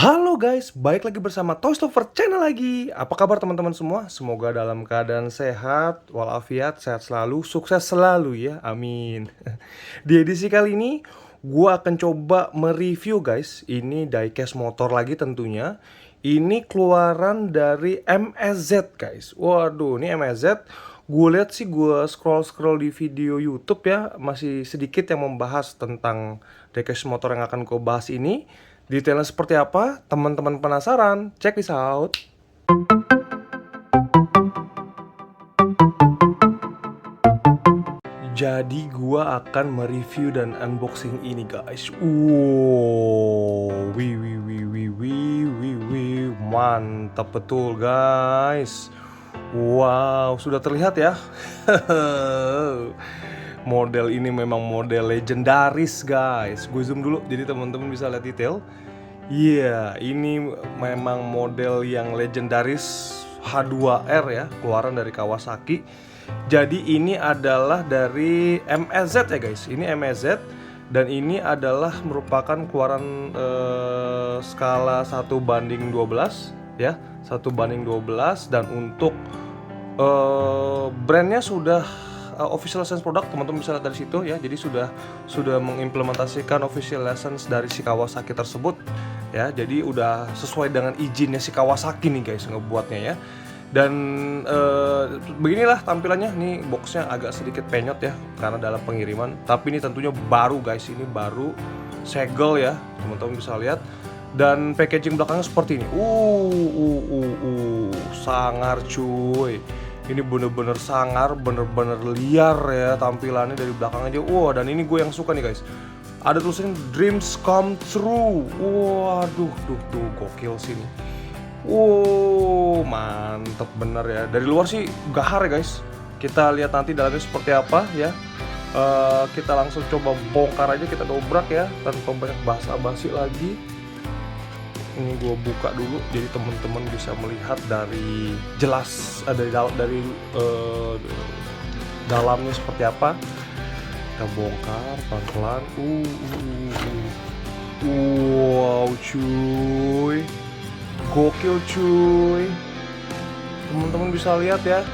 Halo guys, balik lagi bersama Toys Lover Channel lagi. Apa kabar teman-teman semua? Semoga dalam keadaan sehat, walafiat, sehat selalu, sukses selalu ya, amin. Di edisi kali ini, gua akan coba mereview guys. Ini diecast motor lagi tentunya. Ini keluaran dari MSZ guys. Waduh, ini MSZ. Gue lihat sih, gue scroll-scroll di video YouTube ya, masih sedikit yang membahas tentang diecast motor yang akan gue bahas ini. Detailnya seperti apa? Teman-teman penasaran? Check this out. Jadi gua akan mereview dan unboxing ini guys. Wow, wih wih wih wih wih wih wih, mantap betul guys. Wow, sudah terlihat ya. Model ini memang model legendaris guys. Gue zoom dulu jadi teman-teman bisa lihat detail. Iya, ini memang model yang legendaris H2R ya, keluaran dari Kawasaki. Jadi ini adalah dari MSZ ya guys. Ini MSZ dan ini adalah merupakan keluaran skala 1:12 ya, 1:12. Dan untuk brandnya sudah official license product, teman-teman bisa lihat dari situ ya. Jadi sudah mengimplementasikan official license dari si Kawasaki tersebut ya. Jadi udah sesuai dengan izinnya si Kawasaki nih guys ngebuatnya ya. Dan beginilah tampilannya. Nih boxnya agak sedikit penyot ya karena dalam pengiriman, tapi ini tentunya baru guys, ini baru segel ya, teman-teman bisa lihat. Dan packaging belakangnya seperti ini. Sangar cuy. Ini bener-bener sangar, bener-bener liar ya tampilannya dari belakang aja. Wah, dan ini gue yang suka nih guys. Ada tulisannya Dreams Come True. Waduh, duh, gokil sih ini. Mantep bener ya. Dari luar sih gahar ya guys. Kita lihat nanti dalamnya seperti apa ya. Kita langsung coba bongkar aja, kita dobrak ya, tanpa banyak basa-basi lagi. Ini gue buka dulu jadi teman-teman bisa melihat dari jelas dari dalamnya seperti apa. Kita bongkar pelan-pelan. Wow cuy, gokil cuy, teman-teman bisa lihat ya.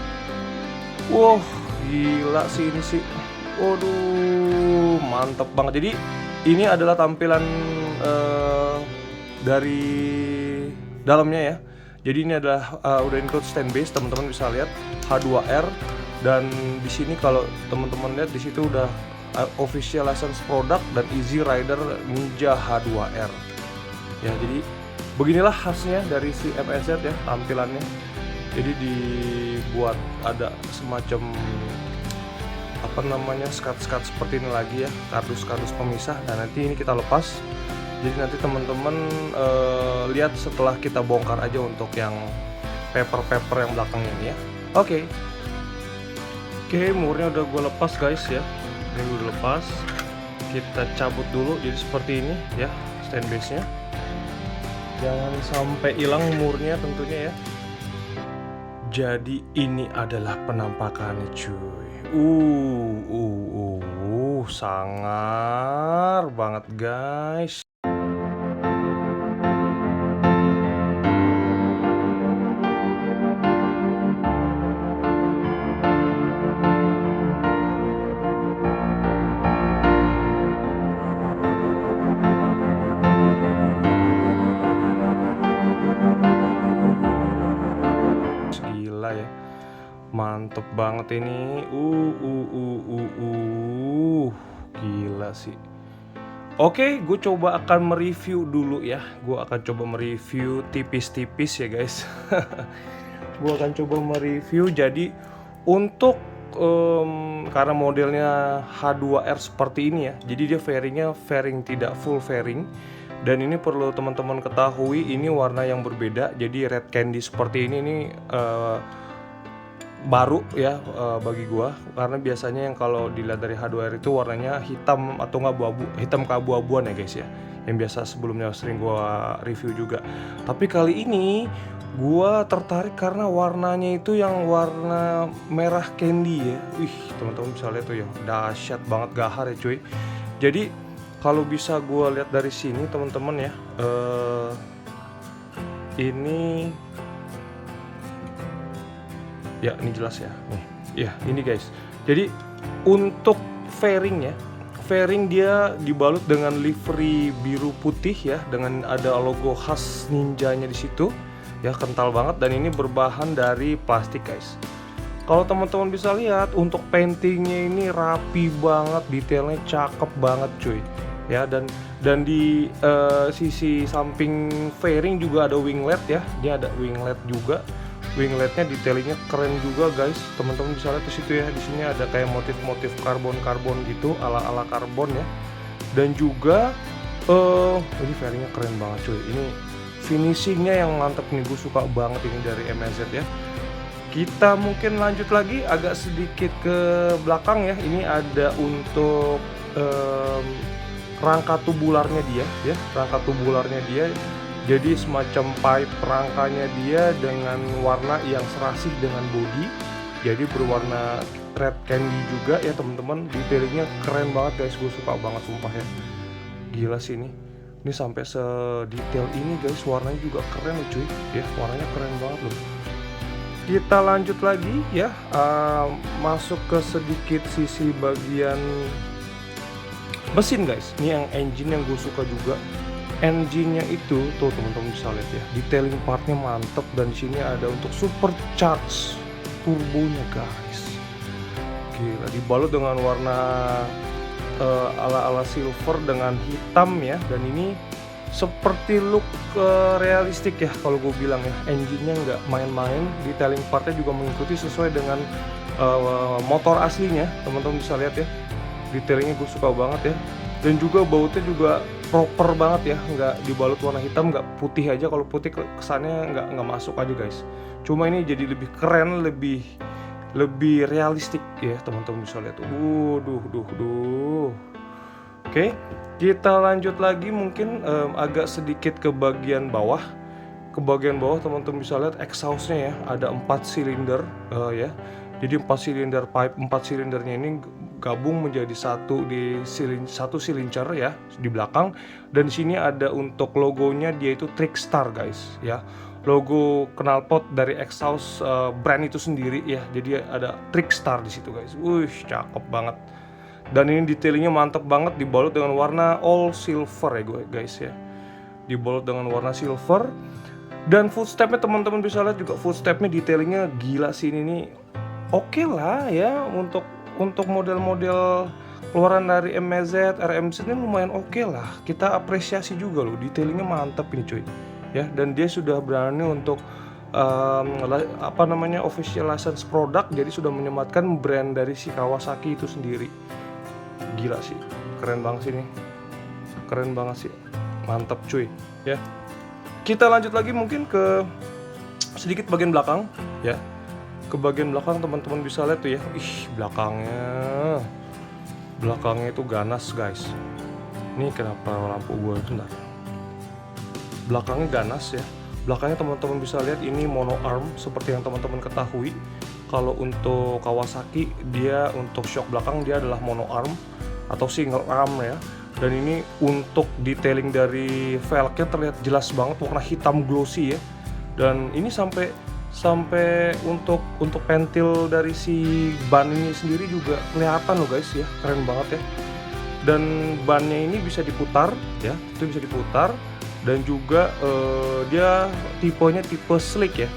Wow, gila sih ini sih. Waduh, mantep banget. Jadi ini adalah tampilan dari dalamnya ya. Jadi ini adalah udah include stand base, teman-teman bisa lihat H2R. Dan di sini kalau teman-teman lihat di situ udah official license product dan Easy Rider Ninja H2R. Ya, jadi beginilah khasnya dari si MSZ ya tampilannya. Jadi dibuat ada semacam apa namanya, skat-skat seperti ini lagi ya, kardus-kardus pemisah. Dan nanti ini kita lepas. Jadi nanti teman-teman lihat setelah kita bongkar aja untuk yang paper yang belakangnya ini ya. Oke, murnya udah gue lepas guys ya. Ini gue udah lepas. Kita cabut dulu jadi seperti ini ya stand base nya. Jangan sampai hilang murnya tentunya ya. Jadi ini adalah penampakannya cuy. Sangar banget guys. Gila ya, mantep banget ini. Gila sih. Oke, gue coba akan mereview dulu ya. Gue akan coba mereview tipis-tipis ya guys. Gue akan coba mereview. Jadi untuk karena modelnya H2R seperti ini ya, jadi dia fairing tidak full fairing. Dan ini perlu teman-teman ketahui, ini warna yang berbeda. Jadi red candy seperti ini baru ya bagi gua, karena biasanya yang kalau dilihat dari H2R itu warnanya hitam atau nggak hitam keabu-abuan ya guys ya, yang biasa sebelumnya sering gua review juga. Tapi kali ini gua tertarik karena warnanya itu yang warna merah candy ya. Teman-teman bisa lihat tuh ya, dahsyat banget, gahar ya cuy. Jadi kalau bisa gue lihat dari sini teman-teman ya, ini ya, ini jelas ya nih ya, ini guys. Jadi untuk fairing ya, fairing dia dibalut dengan livery biru putih ya, dengan ada logo khas ninjanya di situ ya, kental banget, dan ini berbahan dari plastik guys. Kalau teman-teman bisa lihat untuk paintingnya ini rapi banget, detailnya cakep banget cuy ya. Dan di sisi samping fairing juga ada winglet ya, dia ada winglet juga. Wingletnya detailingnya keren juga guys, teman-teman bisa lihat di situ ya. Di sini ada kayak motif-motif karbon gitu, ala-ala karbon ya. Dan juga ini fairingnya keren banget cuy. Ini finishingnya yang mantep nih, gue suka banget ini dari MZ ya. Kita mungkin lanjut lagi agak sedikit ke belakang ya. Ini ada untuk rangka tubularnya dia ya, rangka tubularnya dia. Jadi semacam pipe rangkanya dia dengan warna yang serasi dengan body. Jadi berwarna red candy juga ya teman-teman. Detailingnya keren banget guys, gue suka banget sumpah ya. Gila sih ini. Ini sampai sedetail ini guys, warnanya juga keren loh cuy ya, warnanya keren banget loh. Kita lanjut lagi ya, masuk ke sedikit sisi bagian mesin guys. Ini yang engine yang gue suka juga. Engine-nya itu tuh teman-teman bisa lihat ya, detailing partnya mantep, dan di sini ada untuk supercharge turbonya guys. Gila, dibalut dengan warna ala-ala silver dengan hitam ya, dan ini seperti look realistik ya kalau gue bilang ya. Engine-nya nggak main-main, detailing partnya juga mengikuti sesuai dengan motor aslinya, teman-teman bisa lihat ya. Detailingnya gue suka banget ya, dan juga bautnya juga proper banget ya, nggak dibalut warna hitam, nggak putih aja. Kalau putih kesannya nggak masuk aja guys. Cuma ini jadi lebih keren, lebih realistik ya, teman-teman bisa lihat. Oke, kita lanjut lagi mungkin agak sedikit ke bagian bawah. Ke bagian bawah teman-teman bisa lihat exhaustnya ya, ada 4 silinder ya. Jadi 4 silinder pipe, 4 silindernya ini gabung menjadi satu silincer ya di belakang. Dan di sini ada untuk logonya, dia itu Trickstar guys ya. Logo knalpot dari exhaust brand itu sendiri ya. Jadi ada Trickstar di situ guys. Cakep banget. Dan ini detailingnya mantep banget, dibalut dengan warna all silver ya guys ya. Dibalut dengan warna silver. Dan footstepnya teman-teman bisa lihat juga, footstepnya detailingnya gila sih ini nih. Oke lah ya, untuk model-model keluaran dari MZ, RMZ ini lumayan oke lah. Kita apresiasi juga loh, detailingnya mantep ini cuy ya. Dan dia sudah berani untuk official license product, jadi sudah menyematkan brand dari si Kawasaki itu sendiri. Gila sih, keren banget sih ini, keren banget sih, mantep cuy ya. Kita lanjut lagi mungkin ke sedikit bagian belakang ya. Ke bagian belakang teman-teman bisa lihat tuh ya, belakangnya itu ganas guys. Ini kenapa lampu gue bentar, belakangnya ganas ya. Belakangnya teman-teman bisa lihat ini mono arm seperti yang teman-teman ketahui. Kalau untuk Kawasaki, dia untuk shock belakang dia adalah mono arm atau single arm ya. Dan ini untuk detailing dari velgnya terlihat jelas banget, warna hitam glossy ya. Dan ini sampai untuk pentil dari si ban ini sendiri juga kelihatan loh guys ya, keren banget ya. Dan bannya ini bisa diputar ya, itu bisa diputar. Dan juga dia tipenya tipe slick ya,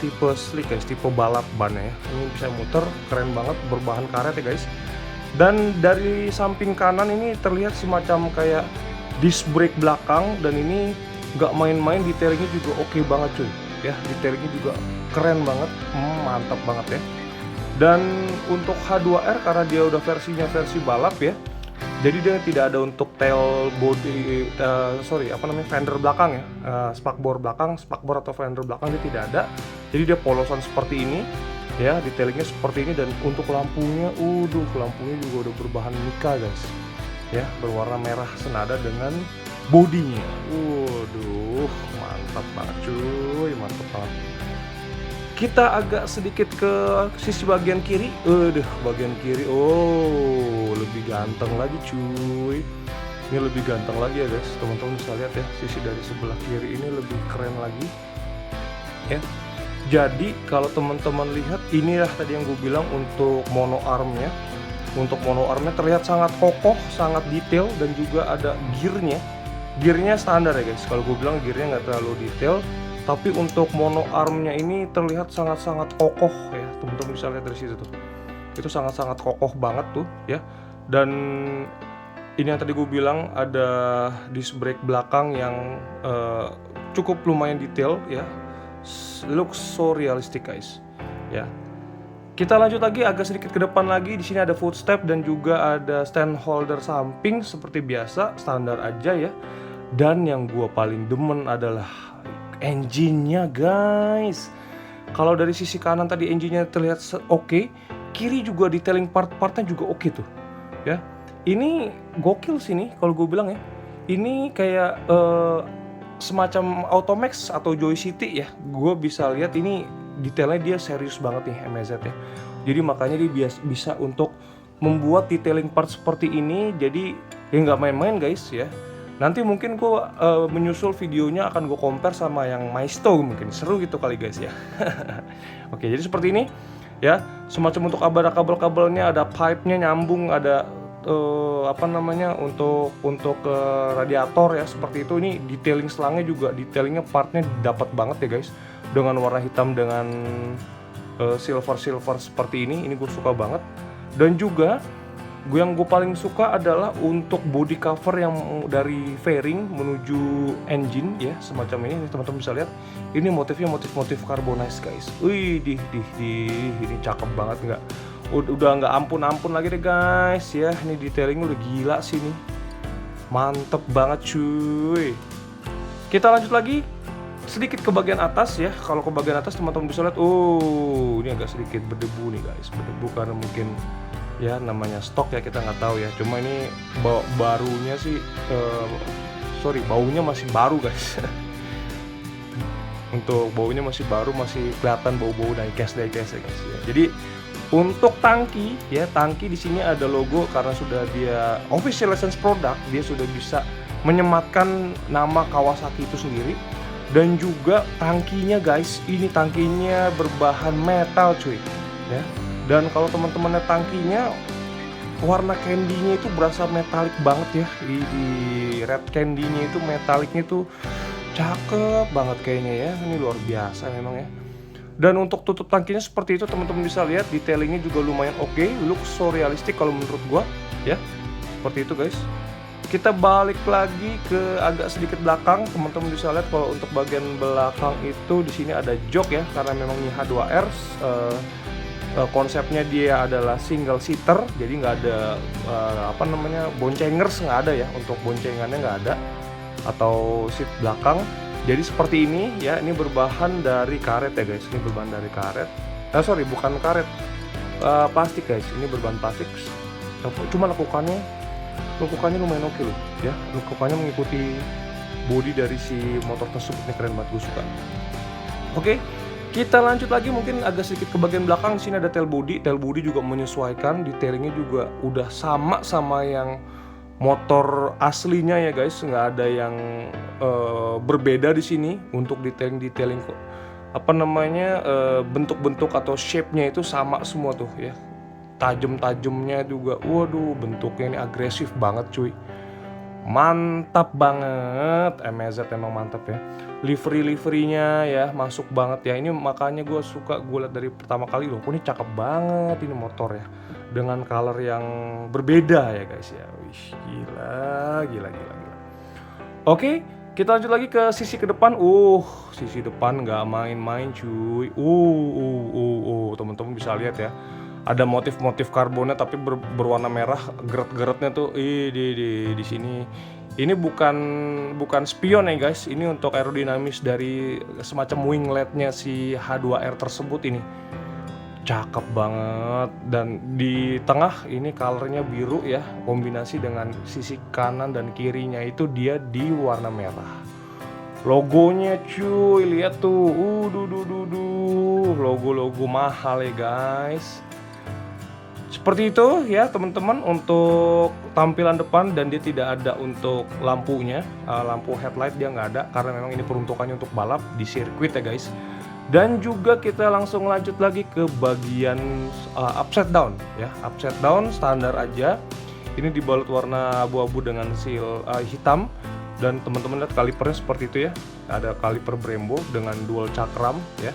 tipe slick guys, tipe balap bannya ya. Ini bisa muter, keren banget, berbahan karet ya guys. Dan dari samping kanan ini terlihat semacam kayak disc brake belakang, dan ini nggak main-main, detailingnya juga oke banget cuy ya. Detailingnya juga keren banget, mantap banget ya. Dan untuk H2R karena dia udah versi balap ya, jadi dia tidak ada untuk tail body, fender belakang ya, spakbor belakang, spakbor atau fender belakang dia tidak ada. Jadi dia polosan seperti ini ya, detailingnya seperti ini. Dan untuk lampunya, lampunya juga udah berbahan mica guys ya, berwarna merah senada dengan bodinya. Mantap banget cuy, mantap banget. Kita agak sedikit ke sisi bagian kiri. Bagian kiri, lebih ganteng lagi cuy. Ini lebih ganteng lagi ya guys, teman-teman bisa lihat ya, sisi dari sebelah kiri ini lebih keren lagi. ya. Jadi kalau teman-teman lihat, inilah tadi yang gue bilang untuk mono armnya. Untuk mono armnya terlihat sangat kokoh, sangat detail, dan juga ada gearnya. Gearnya standar ya guys. Kalau gue bilang gearnya nggak terlalu detail, tapi untuk mono armnya ini terlihat sangat-sangat kokoh ya. Teman-teman bisa lihat dari situ tuh. Itu sangat-sangat kokoh banget tuh ya. Dan ini yang tadi gue bilang ada disc brake belakang yang cukup lumayan detail ya. Looks so realistic guys ya. Kita lanjut lagi agak sedikit ke depan lagi. Di sini ada footstep dan juga ada stand holder samping seperti biasa, standar aja ya. Dan yang gua paling demen adalah engine-nya guys. Kalau dari sisi kanan tadi engine-nya terlihat oke, kiri juga detailing part-partnya juga oke tuh ya. Ini gokil sini kalau gue bilang ya. Ini kayak semacam Automax atau Joy City ya. Gue bisa lihat ini detailnya dia serius banget nih MZ ya. Jadi makanya dia bisa untuk membuat detailing part seperti ini. Jadi ya nggak main-main guys ya. Nanti mungkin gue menyusul videonya akan gue compare sama yang Maisto, mungkin seru gitu kali guys ya. Oke, jadi seperti ini ya. Semacam untuk kabel-kabelnya, ada pipe-nya nyambung, ada untuk radiator ya, seperti itu. Ini detailing selangnya juga, detailingnya partnya dapat banget ya guys, dengan warna hitam dengan silver seperti ini gue suka banget. Dan juga yang gue paling suka adalah untuk body cover yang dari fairing menuju engine ya, semacam ini teman-teman bisa lihat. Ini motifnya motif carbonize guys. Wih, ini cakep banget, udah nggak ampun lagi deh guys ya. Ini detailingnya udah gila sih nih, mantep banget cuy. Kita lanjut lagi sedikit ke bagian atas ya. Kalau ke bagian atas teman-teman bisa lihat, ini agak sedikit berdebu nih guys, berdebu karena mungkin ya namanya stok ya, kita nggak tahu ya. Cuma ini barunya sih, baunya masih baru guys. Untuk baunya masih baru, masih kelihatan bau-bau diecast ya guys ya. Jadi untuk tangki ya, tangki di sini ada logo karena sudah dia official license product, dia sudah bisa menyematkan nama Kawasaki itu sendiri. Dan juga tangkinya guys, ini tangkinya berbahan metal cuy ya. Dan kalau teman-teman lihat tangkinya, warna candy-nya itu berasa metalik banget ya. Di red candy-nya itu metaliknya tuh cakep banget kayaknya ya. Ini luar biasa memang ya. Dan untuk tutup tangkinya seperti itu, teman-teman bisa lihat detailingnya juga lumayan oke, looks so realistic kalau menurut gua ya. Seperti itu guys. Kita balik lagi ke agak sedikit belakang, teman-teman bisa lihat kalau untuk bagian belakang itu di sini ada jok ya, karena memang ini H2R. Konsepnya dia adalah single seater, jadi nggak ada boncengers, nggak ada ya, untuk boncengannya nggak ada, atau seat belakang. Jadi seperti ini ya, ini berbahan dari karet ya guys, ini berbahan dari karet. Bukan karet, plastik guys, ini berbahan plastik. Cuma lekukannya lumayan oke loh ya, lekukannya mengikuti body dari si motor tersebut, ini keren banget, gue suka. Oke. Kita lanjut lagi mungkin agak sedikit ke bagian belakang. Sini ada tail body juga menyesuaikan, detailingnya juga udah sama yang motor aslinya ya guys, nggak ada yang berbeda di sini. Untuk detailing bentuk-bentuk atau shape-nya itu sama semua tuh ya. Tajamnya juga, waduh, bentuknya ini agresif banget cuy. Mantap banget, MZ emang mantap ya. Livery-nya ya masuk banget ya. Ini makanya gue suka, gue lihat dari pertama kali loh, ini cakep banget ini motor ya, dengan color yang berbeda ya guys ya. Wih, gila. Oke, kita lanjut lagi ke sisi ke depan. Sisi depan nggak main-main cuy. Teman-teman bisa lihat ya, ada motif karbonnya tapi berwarna merah, geret-geretnya tuh di sini. Ini bukan spion ya guys, ini untuk aerodinamis dari semacam wingletnya si H2R tersebut. Ini cakep banget. Dan di tengah ini colornya biru ya, kombinasi dengan sisi kanan dan kirinya itu dia di warna merah. Logonya cuy, lihat tuh, logo mahal ya guys. Seperti itu ya teman-teman untuk tampilan depan. Dan dia tidak ada untuk lampunya, lampu headlight dia nggak ada, karena memang ini peruntukannya untuk balap di sirkuit ya guys. Dan juga kita langsung lanjut lagi ke bagian upside down ya. Upside down standar aja. Ini dibalut warna abu-abu dengan seal hitam. Dan teman-teman lihat kalipernya seperti itu ya. Ada kaliper Brembo dengan dual cakram ya.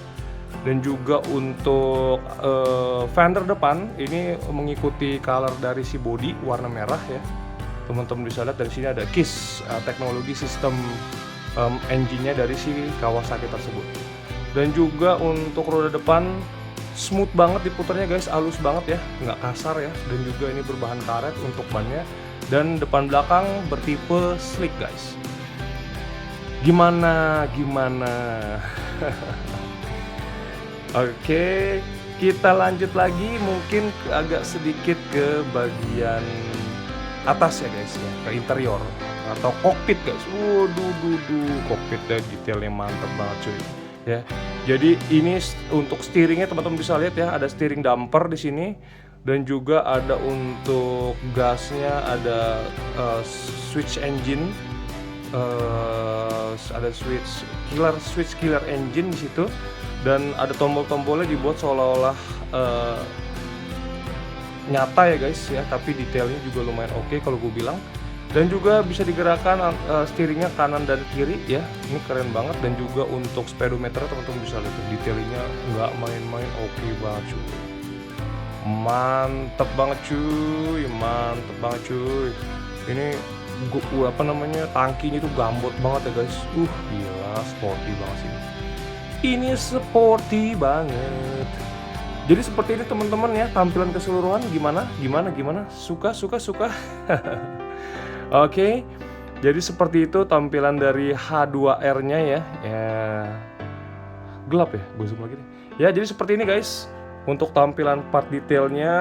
Dan juga untuk fender depan ini mengikuti color dari si body warna merah ya. Teman-teman bisa lihat dari sini ada KISS teknologi sistem engine-nya dari si Kawasaki tersebut. Dan juga untuk roda depan smooth banget diputarnya guys, halus banget ya, nggak kasar ya. Dan juga ini berbahan karet untuk bannya. Dan depan belakang bertipe slick guys. Gimana? Oke, kita lanjut lagi mungkin agak sedikit ke bagian atas ya guys ya, ke interior atau kokpit guys. Waduh, kokpitnya detailnya mantep banget cuy. Ya, jadi ini untuk steeringnya teman-teman bisa lihat ya, ada steering damper di sini dan juga ada untuk gasnya ada switch engine, ada switch killer engine di situ dan ada tombol-tombolnya dibuat seolah-olah nyata ya guys ya, tapi detailnya juga lumayan oke kalau gue bilang. Dan juga bisa digerakkan steeringnya kanan dan kiri ya, ini keren banget. Dan juga untuk speedometer teman-teman bisa lihat detailnya nggak main-main, oke banget cuy, mantep banget cuy. Ini apa namanya, tangkinya itu gambot banget ya guys, gila sporty banget sih, ini sporty banget. Jadi seperti ini teman-teman ya, tampilan keseluruhan gimana? Suka? Oke, jadi seperti itu tampilan dari H2R-nya ya. Gelap ya, gue zoom lagi deh. Ya, jadi seperti ini guys. Untuk tampilan part detailnya,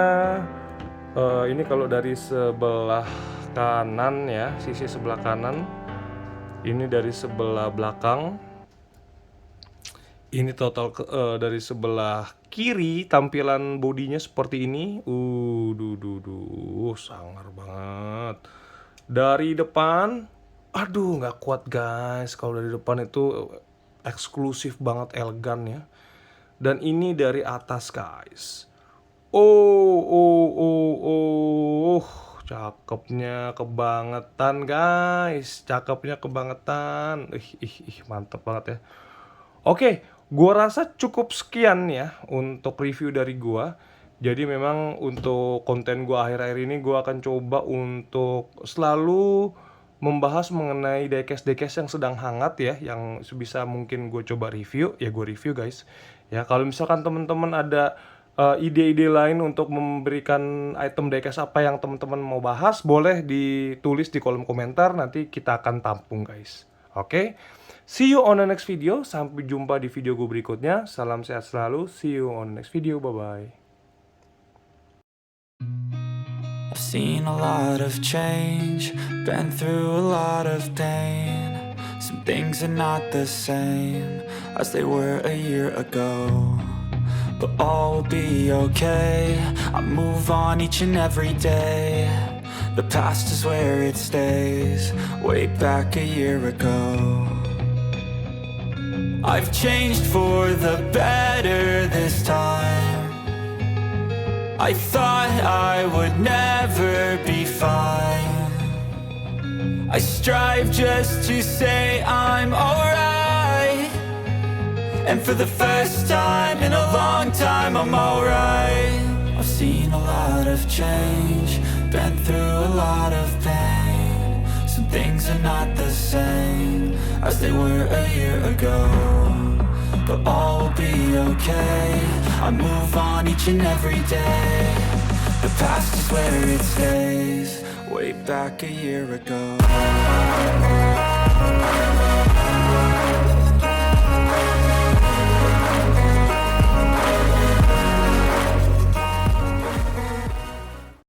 ini kalau dari sebelah kanan ya, sisi sebelah kanan. Ini dari sebelah belakang. Ini total dari sebelah kiri tampilan bodinya seperti ini. Sangar banget. Dari depan, aduh nggak kuat guys. Kalau dari depan itu eksklusif banget, elegan ya. Dan ini dari atas guys. Cakepnya kebangetan guys. Mantep banget ya. Oke, gua rasa cukup sekian ya untuk review dari gua. Jadi memang untuk konten gue akhir-akhir ini gue akan coba untuk selalu membahas mengenai diecast yang sedang hangat ya, yang sebisa mungkin gue coba review, ya gue review guys. Ya kalau misalkan teman-teman ada ide-ide lain untuk memberikan item diecast apa yang teman-teman mau bahas, boleh ditulis di kolom komentar, nanti kita akan tampung guys. Oke, see you on the next video, sampai jumpa di video gue berikutnya. Salam sehat selalu, see you on the next video, bye-bye. I've seen a lot of change, been through a lot of pain. Some things are not the same as they were a year ago, but all will be okay. I move on each and every day. The past is where it stays, way back a year ago. I've changed for the better this time. I thought I would never be fine. I strive just to say I'm alright, and for the first time in a long time I'm alright. I've seen a lot of change, been through a lot of pain. Some things are not the same as they were a year ago, but all will be okay. I move on each and every day. The past is where it stays, way back a year ago.